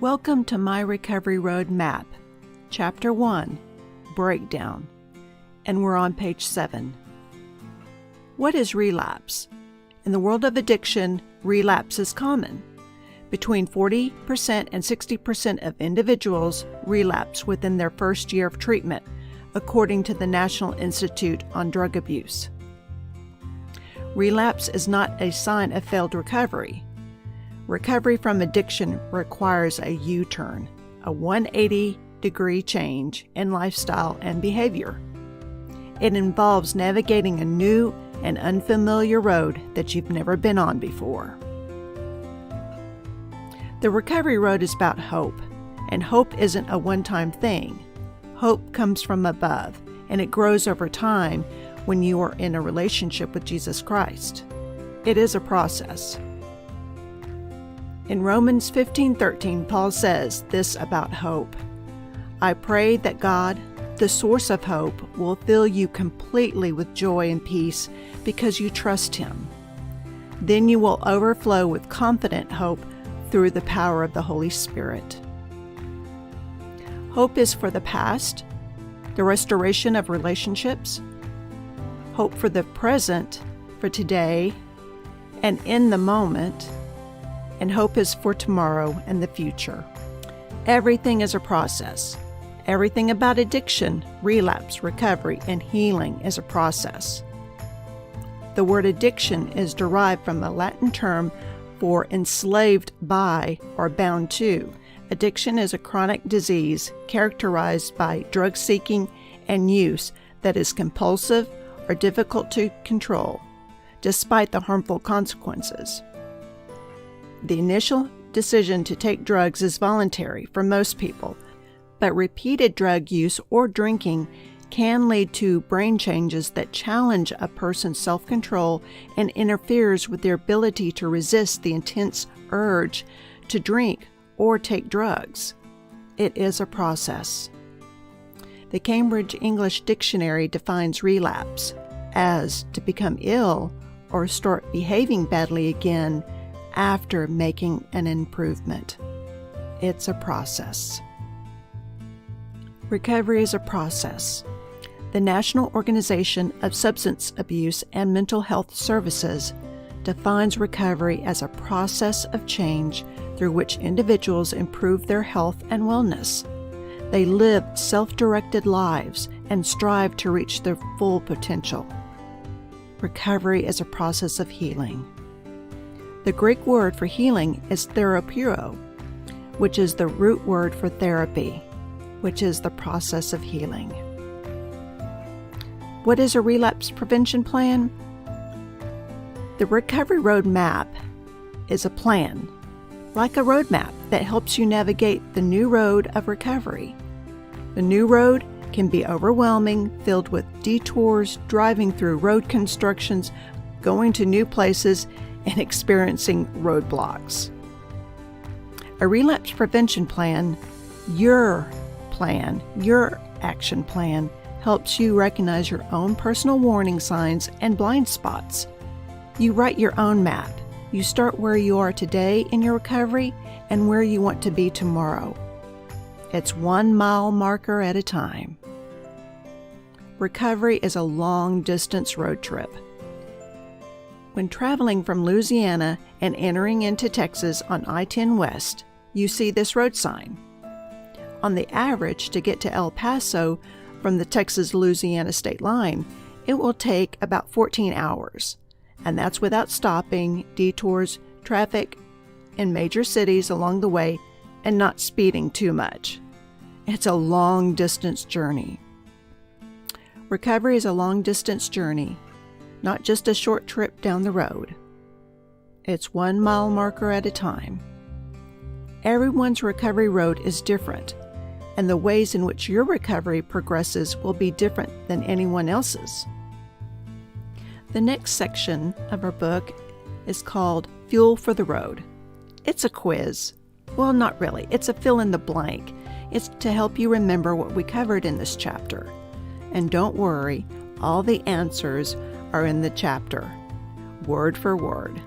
Welcome to My Recovery Road Map, Chapter 1, Breakdown, and we're on page 7. What is relapse? In the world of addiction, relapse is common. Between 40% and 60% of individuals relapse within their first year of treatment, according to the National Institute on Drug Abuse. Relapse is not a sign of failed recovery. Recovery from addiction requires a U-turn, a 180-degree change in lifestyle and behavior. It involves navigating a new and unfamiliar road that you've never been on before. The recovery road is about hope, and hope isn't a one-time thing. Hope comes from above, and it grows over time when you are in a relationship with Jesus Christ. It is a process. In Romans 15:13, Paul says this about hope. I pray that God, the source of hope, will fill you completely with joy and peace because you trust Him. Then you will overflow with confident hope through the power of the Holy Spirit. Hope is for the past, the restoration of relationships, hope for the present, for today, and in the moment, and hope is for tomorrow and the future. Everything is a process. Everything about addiction, relapse, recovery, and healing is a process. The word addiction is derived from a Latin term for enslaved by or bound to. Addiction is a chronic disease characterized by drug seeking and use that is compulsive or difficult to control, despite the harmful consequences. The initial decision to take drugs is voluntary for most people, but repeated drug use or drinking can lead to brain changes that challenge a person's self-control and interferes with their ability to resist the intense urge to drink or take drugs. It is a process. The Cambridge English Dictionary defines relapse as to become ill or start behaving badly again after making an improvement. It's a process. Recovery is a process. The National Organization of Substance Abuse and Mental Health Services defines recovery as a process of change through which individuals improve their health and wellness. They live self-directed lives and strive to reach their full potential. Recovery is a process of healing. The Greek word for healing is therapeuo, which is the root word for therapy, which is the process of healing. What is a relapse prevention plan? The Recovery Road Map is a plan, like a roadmap that helps you navigate the new road of recovery. The new road can be overwhelming, filled with detours, driving through road constructions, going to new places, and experiencing roadblocks. A relapse prevention plan, your action plan, helps you recognize your own personal warning signs and blind spots. You write your own map. You start where you are today in your recovery and where you want to be tomorrow. It's 1 mile marker at a time. Recovery is a long-distance road trip. When traveling from Louisiana and entering into Texas on I-10 West, you see this road sign. On the average, to get to El Paso from the Texas-Louisiana state line, it will take about 14 hours, and that's without stopping, detours, traffic in major cities along the way, and not speeding too much. It's a long-distance journey. Recovery is a long-distance journey, not just a short trip down the road. It's 1 mile marker at a time. Everyone's recovery road is different, and the ways in which your recovery progresses will be different than anyone else's. The next section of our book is called Fuel for the Road. It's a quiz. Well, not really. It's a fill in the blank. It's to help you remember what we covered in this chapter. And don't worry, all the answers are in the chapter, word for word.